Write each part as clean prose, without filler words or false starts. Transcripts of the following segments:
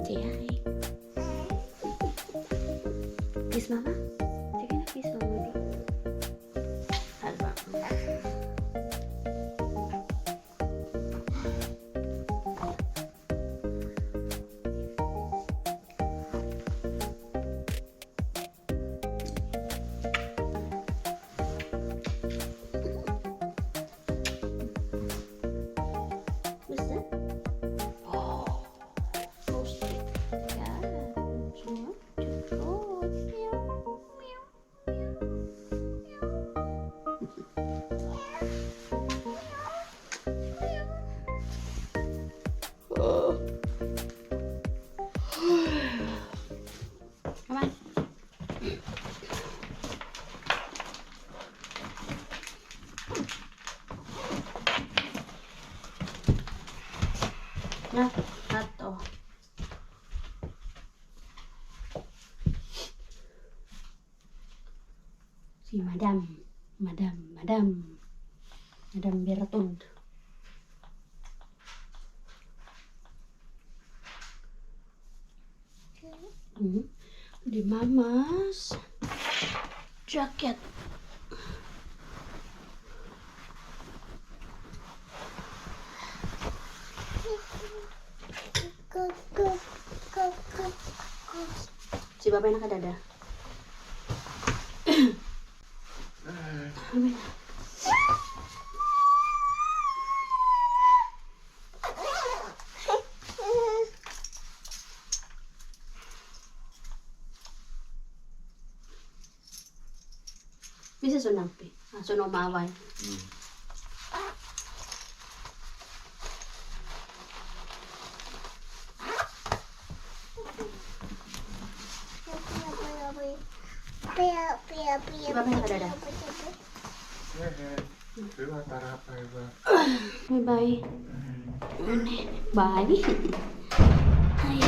Say hi. Kiss mama. Sige na, kiss mama. Alba. What's that? Oh, so sweet. Yeah. Oh, meow, meow, meow. Oh. Come on. Na, ato. Si Madam Bertond. Di Mama's jacket. Si Babay nakadada. Amin. Bisa sunang pi. Sunong maaway. Si Babay nakadada. Bye-bye. Bye. Ay.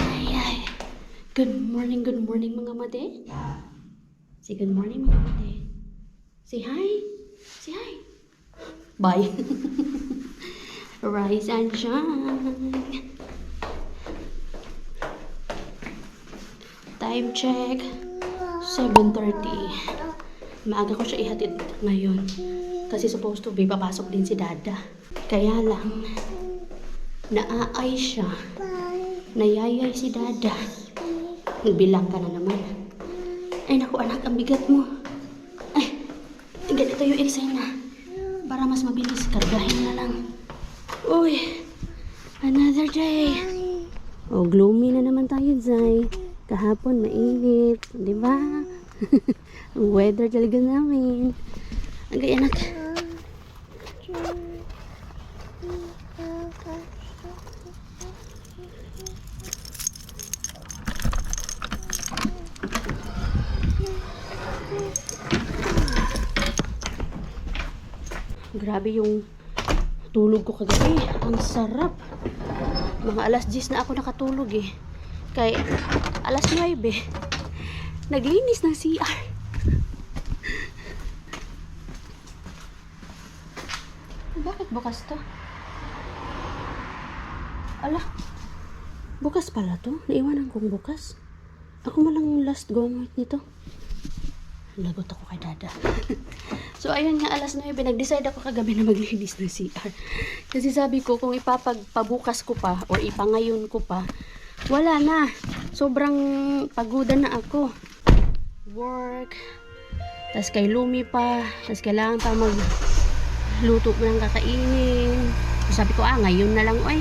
Good morning mga mate. Say good morning mga mate. Say hi. Say hi. Bye. Rise and shine. Time check. 7:30. Maaga ko siya ihatid ngayon. Kasi supposed to be, papasok din si Dada. Kaya lang, naaay siya. Nayayay si Dada. Nagbilang ka na naman. Ay naku anak, ang bigat mo. Ay, ganito yung eksena. Para mas mabilis, kargahin na lang. Uy, another day. Oh, gloomy na naman tayo, Zay. Kahapon mainit, di ba? Ang weather talaga namin. Ang gaya anak. Grabe yung tulog ko kagabi. Ang sarap. Mga alas 10 na ako nakatulog eh. Kay alas 9 naglinis ng CR. Bakit bukas to? Ala, bukas pala to. Naiwanan kong bukas. Ako malang last gumamit nito. Lagot ako kay Dada. So ayun nga, alas 9 nag-decide ako kagabi na maglinis ng CR. Kasi sabi ko kung ipapagpabukas ko pa o ipangayon ko pa, wala na. Sobrang pagudan na ako. Work. Tas kay Lumi pa. Tas kailangan pa magluto mo ng kakainin. So sabi ko, ngayon na lang, oy.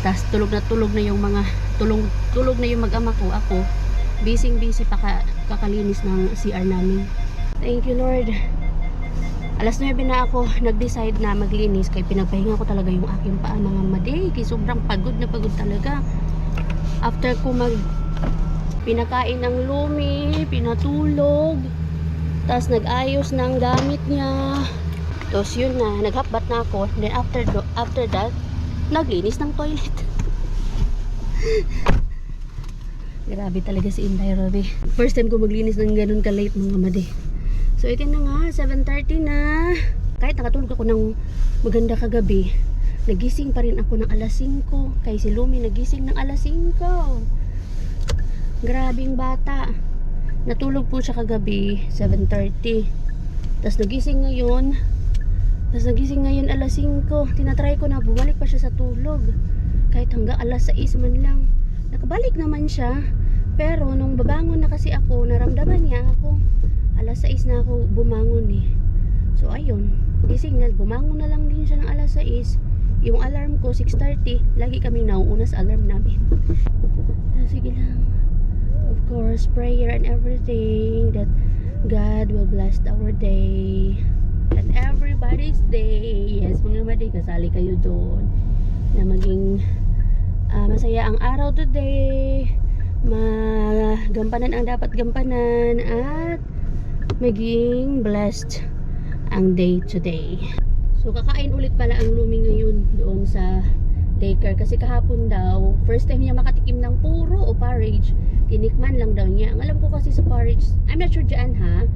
Tas tulog na yung mga, tulog na yung mag-ama ko. Ako, busy pa kakalinis ng CR namin. Thank you, Lord. Alas 9 na ako nag-decide na maglinis. Kaya pinagpahinga ko talaga yung aking paa, mga maday. Kaya sobrang pagod na pagod talaga. After ko pinakain ng Lumi, pinatulog, tapos nag-ayos ng gamit niya, tapos yun na, naghapbat na ako. Then after that, naglinis ng toilet. Grabe talaga si Inday Roby. First time ko maglinis ng ganun ka-late mga madi. So ito na nga, 7:30 na. kahit nakatulog ako ng maganda kagabi, nagising pa rin ako ng alas 5. Kay si Lumi nagising ng alas 5. Grabing bata. Natulog po siya kagabi 7:30. Tapos nagising ngayon alas 5. Tinatry ko na bumalik pa siya sa tulog. Kahit hanggang alas 6 man lang. Nakabalik naman siya. Pero nung babangon na kasi ako, naramdaman niya ako. Alas 6 na ako bumangon eh. So ayun, gising na, bumangon na lang din siya ng alas 6. Yung alarm ko 6:30, lagi kami nauuna sa alarm namin. Sige lang. Of course, prayer and everything that God will bless our day and everybody's day. Yes, mga madi, kasali kayo doon na maging masaya ang araw today, magampanan ang dapat gampanan, at maging blessed ang day today. So kakain ulit pala ang Lumi ngayon doon sa daycare kasi kahapon daw first time niya makatikim ng puro o porridge. Tinikman lang daw niya. Ang alam ko kasi sa porridge, I'm not sure dyan ha,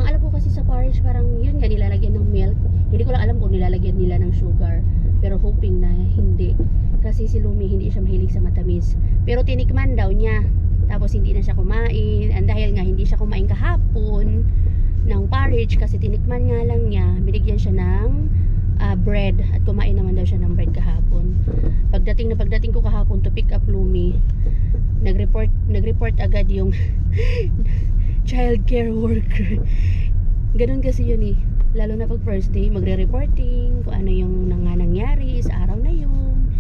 ang alam ko kasi sa porridge parang yun nga, nilalagyan ng milk. Hindi ko lang alam kung nilalagyan nila ng sugar, pero hoping na hindi, kasi si Lumi hindi siya mahilig sa matamis. Pero tinikman daw niya, tapos hindi na siya kumain. And dahil nga hindi siya kumain kahapon ng porridge kasi tinikman nga lang niya, binigyan siya ng bread, at kumain naman daw siya ng bread kahapon. Pagdating ko kahapon to pick up Lumi, nag-report agad yung child care worker. Ganun kasi yun eh, lalo na pag first day, magre-reporting kung ano yung nangyari sa araw na yun,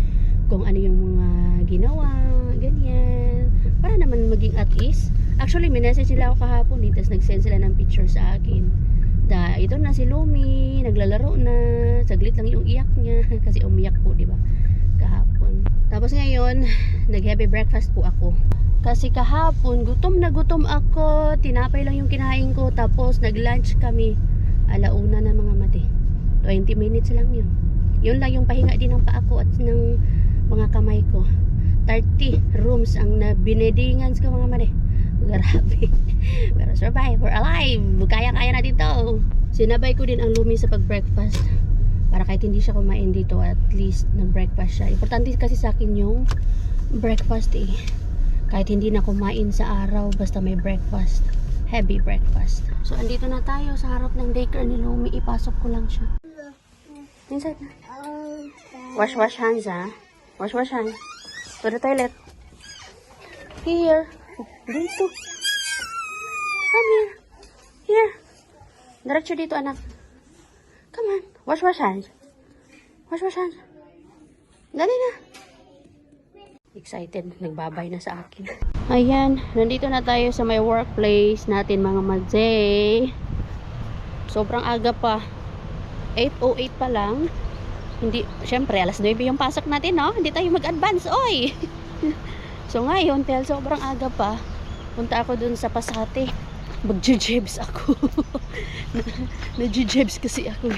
kung ano yung mga ginawa, ganyan, para naman maging at ease. Actually, minessage nila ako kahapon eh, tapos nag-send sila ng picture sa akin. Ito na si Lumi, naglalaro na, saglit lang yung iyak niya, kasi umiyak po, di ba? Kahapon. Tapos ngayon, nag-heavy breakfast po ako. Kasi kahapon, gutom na gutom ako, tinapay lang yung kinain ko, tapos nag-lunch kami. Alauna na mga mati. 20 minutes lang yun. Yun lang yung pahinga din ng paa ko at ng mga kamay ko. 30 rooms ang binedingan sa mga mati. Grabe. Pero survive, we're alive. Kaya-kaya natin to. Sinabay ko din ang Lumi sa pag-breakfast. Para kahit hindi siya kumain dito, at least nag-breakfast siya. Importante kasi sa akin yung breakfast eh. Kahit hindi na kumain sa araw, basta may breakfast. Heavy breakfast. So, andito na tayo sa harap ng daycare ni Lumi. Ipasok ko lang siya. Inside na. Wash hands ha. Wash hands. To the toilet. Here. Dito. Come here. Here. Diretso dito, anak. Come on. Wash hands. Wash hands. Dali na. Excited. Nagbabay na sa akin. Ayan. Nandito na tayo sa may workplace natin, mga madze. Sobrang aga pa. 8:08 pa lang. Hindi, syempre, alas 9 yung pasok natin, no? Hindi tayo mag-advance, oy! So ngayon, dahil sobrang aga pa, punta ako dun sa Pasate. Mag-jebs ako. Nag-jebs kasi ako.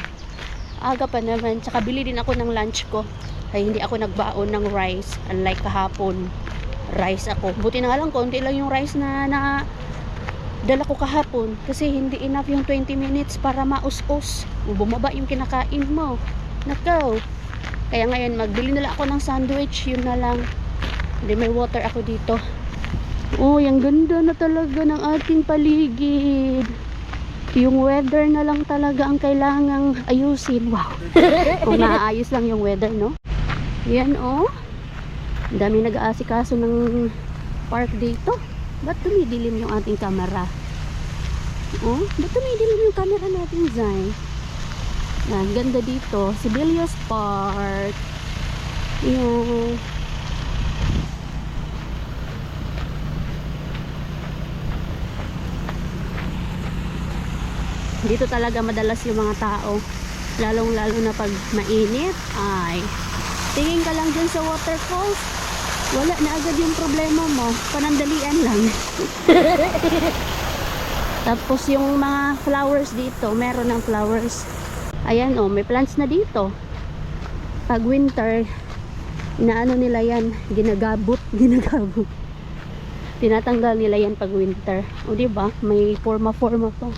Aga pa naman. Tsaka bili din ako ng lunch ko. Ay hindi ako nagbaon ng rice. Unlike kahapon, rice ako. Buti na lang, konti lang yung rice na dala ko kahapon. Kasi hindi enough yung 20 minutes para maus-us. Bumaba yung kinakain mo. Nakaw. Kaya ngayon, magbili na lang ako ng sandwich. Yun na lang. Hindi, may water ako dito. Oh, yung ganda na talaga ng ating paligid. Yung weather na lang talaga ang kailangang ayusin. Wow. Kung naaayos lang yung weather, no? Yan, oh. Ang dami nag-aasikaso ng park dito. Ba't tumidilim yung ating camera? Oh, ba't tumidilim yung camera natin, Zay? Yan, ganda dito. Sibelius Park. Yan. Dito talaga madalas yung mga tao, lalong-lalo na pag mainit. Ay, tingin ka lang dyan sa waterfalls, wala na agad yung problema mo, panandalian lang. Tapos yung mga flowers dito, meron ng flowers. Ayan, oh, may plants na dito. Pag winter, inaano nila yan, ginagabot. Tinatanggal nila yan pag winter. O diba, may forma pa.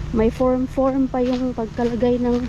May form pa yung pagkalagay ng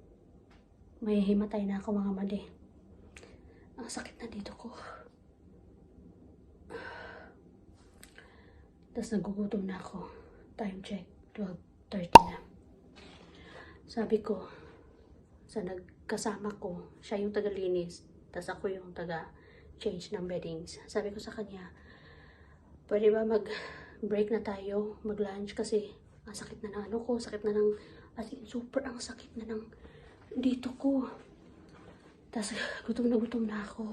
May himatay na ako mga madi. Ang sakit na dito ko. Tapos nagugutom na ako. Time check, 12:30 na. Sabi ko, sa nagkasama ko, siya yung taga-linis. Tapos ako yung taga-change ng beddings. Sabi ko sa kanya, pwede ba mag-break na tayo, mag-lunch kasi ang sakit na ng ano ko, sakit na ng, as in super ang sakit na ng dito ko. Tapos gutom na ako.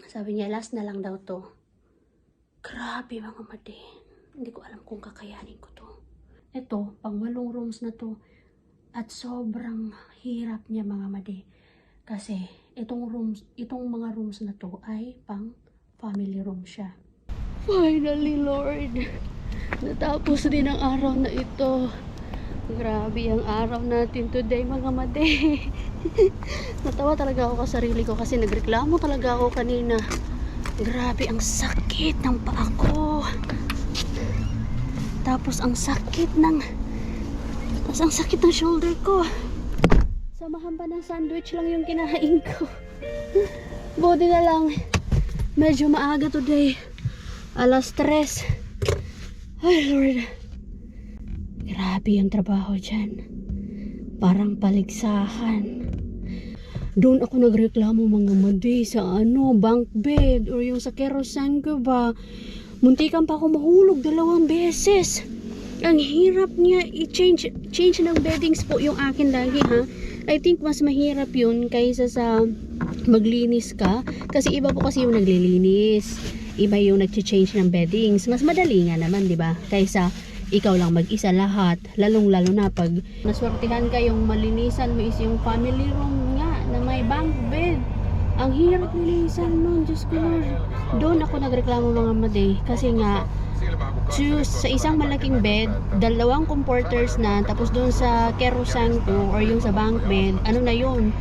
Sabi niya, last na lang daw to. Grabe mga madi. Hindi ko alam kung kakayanin ko to. Ito, pang 8 rooms na to. At sobrang hirap niya mga madi. Kasi itong mga rooms na to ay pang family room siya. Finally, Lord. Natapos din ang araw na ito. Grabe ang araw natin today mga madi. Natawa talaga ako sa sarili ko kasi nagreklamo talaga ako kanina. Grabe ang sakit ng paa ko. Tapos ang sakit ng shoulder ko. Samahan pa ng sandwich lang yung kinahain ko. Buti na lang medyo maaga today. 3:00. Ay Lord. Grabe yung trabaho dyan. Parang paligsahan. Doon ako nagreklamo mga madi sa bunk bed or yung sa kerosene ko ba. Muntikan pa ako mahulog 2 beses. Ang hirap niya i-change ng beddings po yung akin lagi ha. I think mas mahirap yun kaysa sa maglinis ka. Kasi iba po kasi yung naglilinis. Iba yung nag-change ng beddings. Mas madali nga naman, di ba? Kaysa ikaw lang mag-isa lahat. Lalong-lalo na pag naswertihan ka yung malinisan mo is yung family room nga na may bunk bed. Ang hirap linisan nun. Diyos ko Lord. Doon ako nagreklamo mga madi. Kasi nga, sa isang malaking bed, 2 comforters na. Tapos doon sa kerosene ko or yung sa bunk bed, ano na yun?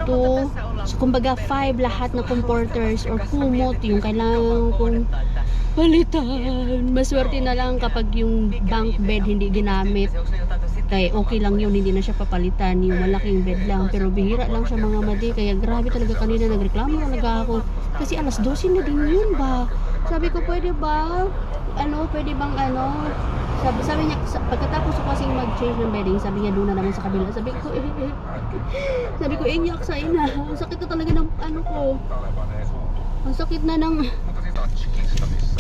2, so kumbaga 5 lahat na comforters or kumot yung kailangan kong palitan. Maswerte na lang kapag yung bunk bed hindi ginamit. Kaya okay lang yun, hindi na siya papalitan. Yung malaking bed lang. Pero bihira lang siya mga madi. Kaya grabe talaga kanina nagreklamo talaga ako. Kasi 12:00 na din yun ba? Sabi ko pwede ba? Pwede bang sabi niya, pagkatapos ko kasing mag-change ng bedding, sabi niya doon na naman sa kabila. Sabi ko, iyak sa ina. Ang sakit na talaga ng ko. Ang sakit na ng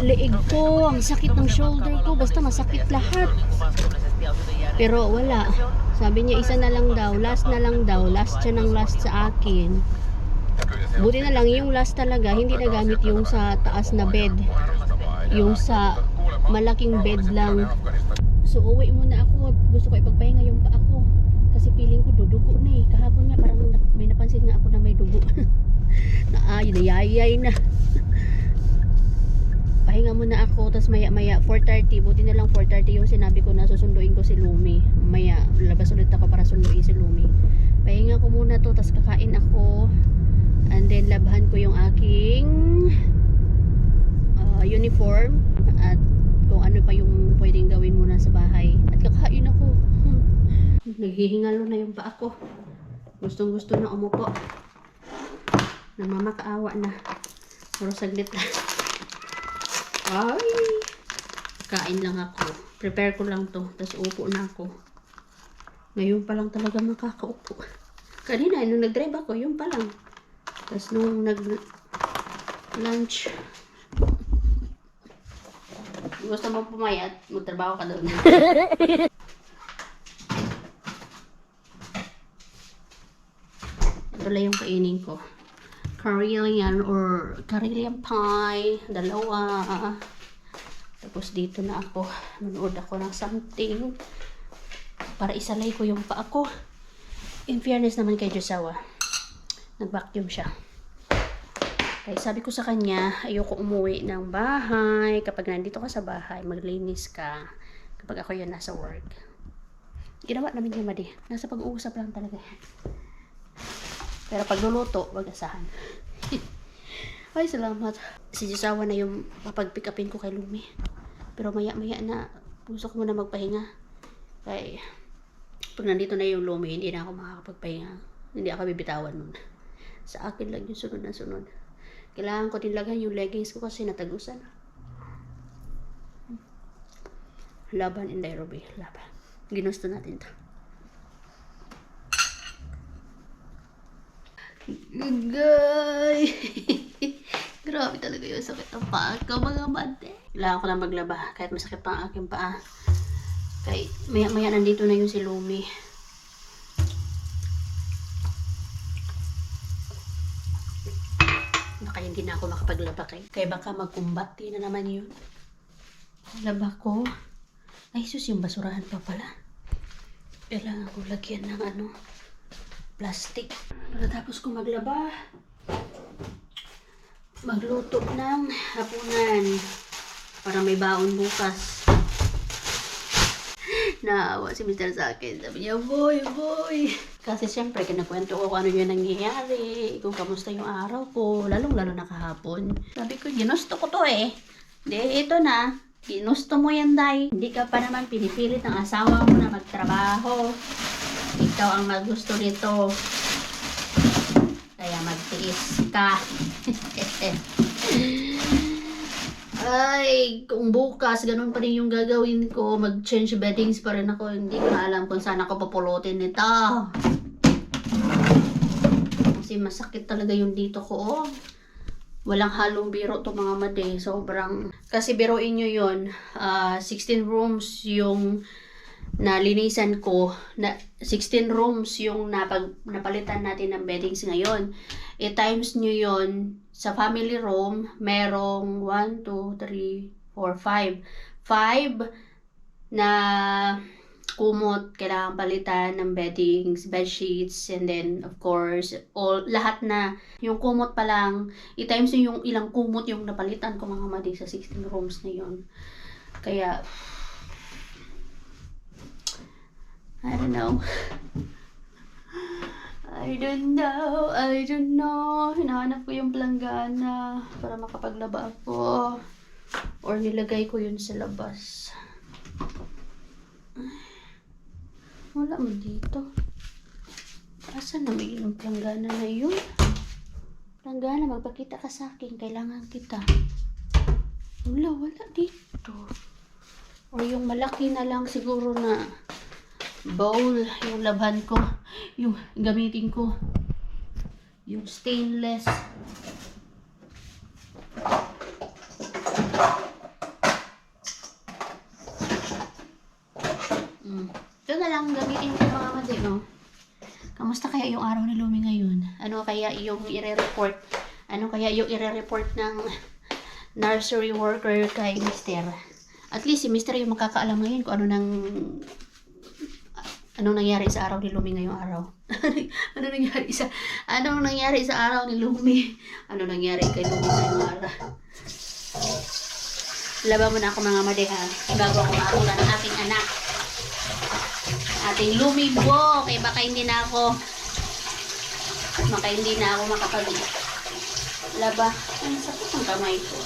leeg ko. Ang sakit ng shoulder ko. Basta masakit lahat. Pero wala. Sabi niya, isa na lang daw. Last na lang daw. Last siya ng last sa akin. Buti na lang yung last talaga. Hindi nagamit yung sa taas na bed. Yung sa malaking bed lang. So uwi muna ako. Gusto ko ipagpahinga yung paa ko. Kasi feeling ko dudugo na eh. Kahapon nga parang may napansin nga ako na may dugo. Nayayay na. Pahinga muna ako. Tapos maya 4:30. Buti na lang 4:30 yung sinabi ko na susunduin ko si Lumi. Maya labas ulit ako para sunduin si Lumi. Pahinga ko muna to. Tapos kakain ako. And then labhan ko yung aking uniform. At kung ano pa yung pwedeng gawin muna sa bahay. At kakain ako. Naghihingalo na yung paa ko. Gustong gusto na umupo. Namamakaawa na. Pero saglit lang. Ay! Kain lang ako. Prepare ko lang to. Tapos upo na ako. Ngayon pa lang talaga makakaupo. Kanina, nung nag-drive ako, yun pa lang. Tapos nung nag-lunch, gusto mo pumayat, magtrabaho ka doon. Ito lang yung kainin ko. Carilian or Carilian pie. 2. Tapos dito na ako. Manood ako ng something. Para isalay ko yung paa ko. In fairness naman kay Josawa. Nag-vacuum siya. Kaya sabi ko sa kanya, ayoko umuwi ng bahay. Kapag nandito ka sa bahay, maglinis ka. Kapag ako yun nasa work. Ginawa namin yung madi. Nasa pag-uusap lang talaga. Pero pag luluto, wag asahan. Ay, salamat. Si Josawa na yung papag-pick upin ko kay Lumi. Pero maya-maya na, gusto ko muna magpahinga. Kaya, Pag nandito na yung Lumi, hindi na ako makakapagpahinga. Hindi ako bibitawan nun. Sa akin lang yung sunod na sunod. Kailangan ko din lagyan yung leggings ko kasi natagusan. Laban in Nairobi. Laban. Ginusto natin to. Gagay! Grabe talaga yung sakit ng paa ko, mga mante. Kailangan ko lang maglaba kahit masakit pa ang aking paa. Kaya maya nandito na yung si Lumi. Baka hindi na ako makapaglaba kaya baka magkumbati na naman yun. Laba ko. Ay sus, yung basurahan pa pala. Kailangan ko lagyan ng plastic. Pagkatapos ko maglaba, magluto ng hapunan para may baon bukas. Naawa si Mr. sa akin. Sabi niya, boy. Kasi siyempre, kinakwento ko kung ano yung nangyayari, kung kamusta yung araw ko, lalong-lalo na kahapon. Sabi ko, ginusto ko to eh. Di, ito na. Ginusto mo yan, Day. Hindi ka pa naman pinipilit ng asawa mo na magtrabaho. Ikaw ang magusto nito. Kaya magtiis ka. Ay, kung bukas, ganun pa rin yung gagawin ko. Mag-change beddings pa rin ako. Hindi ko na alam kung saan ako papulutin nito. Kasi masakit talaga yung dito ko. Oh. Walang halong biro to mga made. Sobrang... Kasi biroin nyo yun. 16 rooms yung nalinisan ko. 16 rooms yung napalitan natin ng beddings ngayon. I-times nyo yun. Sa family room, merong 1, 2, 3, 4, 5. 5 na kumot, kailangan palitan ng beddings, bedsheets, and then, of course, lahat na. Yung kumot pa lang, i-times nyo yung ilang kumot yung napalitan ko mga madi sa 16 rooms na yun. Kaya, I don't know. Hinahanap ko yung planggana para makapaglaba ako. Or nilagay ko yun sa labas. Wala mo dito. Asan na may yung planggana na yun? Planggana, magpakita ka sa akin. Kailangan kita. Wala dito. Or yung malaki na lang siguro na bowl, yung labhan ko, yung gamitin ko, yung stainless. Ito na lang gamitin ko mga madi, no? Kamusta kaya yung araw ni Lumi ngayon? Ano kaya yung i-report? Ano kaya yung i-report ng nursery worker kay Mr.? At least si Mr. yung makakaalam ngayon kung anong nangyari sa araw ni Lumi ngayong araw. Anong nangyari sa araw ni Lumi? Ano nangyari kay Lumi ngayong araw? Laba mo na ako mga madi ha. Bago ako makulan ng aking anak. Ating Lumi bo. Kaya baka hindi na ako makapag laba. Ay, sakit ang kamay ko.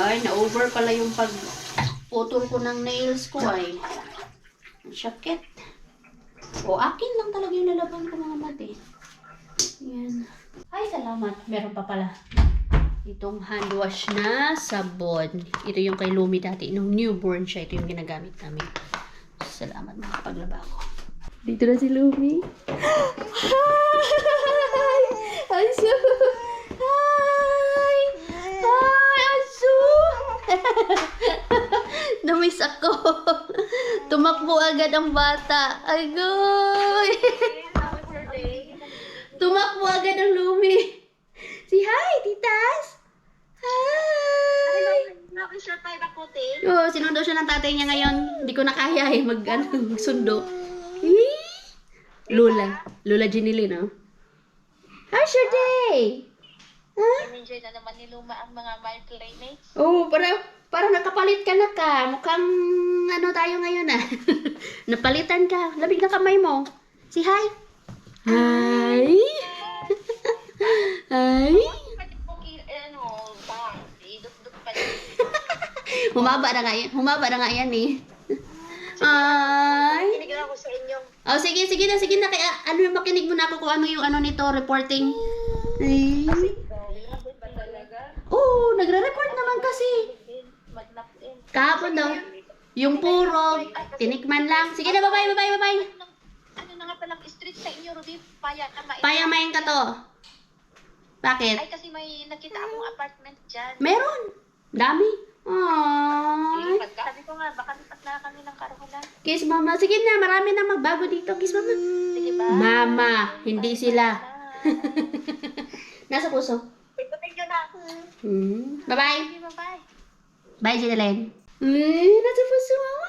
Ay, na-over pala yung pag-putol ko ng nails ko ay. Ang sakit. O, akin lang talaga yung lalaban ko mga mati. Yan. Ay, salamat. Meron pa pala. Itong hand wash na sabon. Ito yung kay Lumi dati. Nung newborn siya, ito yung ginagamit namin. Salamat mga paglaba ko. Dito na si Lumi. Hi! Asu! Hi! Hi, Asu! Namiss ako. Tumakbo agad ang bata. Agoy! Tumakbo agad ang Lumi. Si hi, titas! Hi! Oo, sinundo siya ng tatay niya ngayon. Hindi ko na kaya magsundo. Lola Ginilin, no? How's your day? Huh? Enjoy na naman ni Luma ang mga my playmates. Oo, para nakapalit ka na ka. Mukhang tayo ngayon ah. Napalitan ka. Labig na kamay mo. Si hi. Hi. Hi. Humaba na nga yan eh. Ay. Kinig lang ako sa inyong. Oh, sige na. Kaya, ano yung makinig mo na ako kung ano yung ano nito, reporting. Ay. Grabe ba talaga? Oo, nagre-report naman kasi. Mag-knock in. Kahapon daw, yung puro, tinikman lang. Sige na, bye-bye. Ano na nga palang street sa inyo, Ruby? Payamain. Payamain ka to. Bakit? Ay, kasi may nakita akong apartment dyan. Meron. Dami. Ay. Sabi ko nga, baka lipat na kami ng karola. Kiss mama. Sige na, marami na magbago dito. Kiss mama. Sige ba? Mama, hindi sila. Nasa puso. Ikutin nyo na. Bye-bye. Sige, bye-bye. Bye, Jeneline. Nasa puso, mama.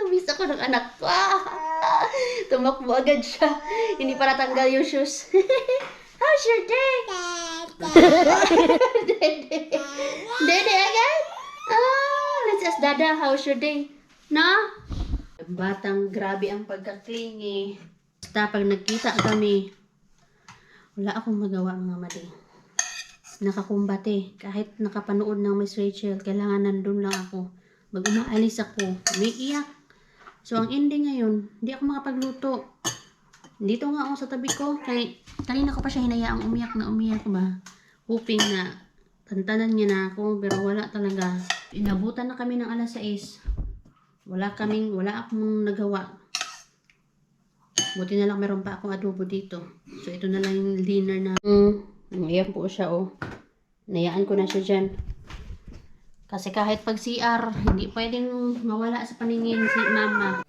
Namiss ako ng anak ko. Tumakbo agad siya. Hindi pa natanggal yung shoes. How's your day? Dede agad? Let's ask Dada, how's your day? No? Batang grabe ang pagkaklingi. Basta pag nagkita kami, wala akong magawa mga mali. Nakakumbate. Kahit nakapanood ng Miss Rachel, kailangan nandun lang ako. Pag umaalis ako, umiiyak. So, ang ending ngayon, hindi ako makapagluto. Dito nga ako sa tabi ko. Kanina ko pa siya hinayaang umiyak ba. Hoping na tantanan niya na ako. Pero wala talaga. Inabutan na kami ng alas 6. Wala akong nagawa. Buti na lang meron pa akong adobo dito. So, ito na lang yung dinner na. Ayan po siya, oh. Nayaan ko na siya dyan. Kasi kahit pag CR, hindi pwedeng mawala sa paningin si mama.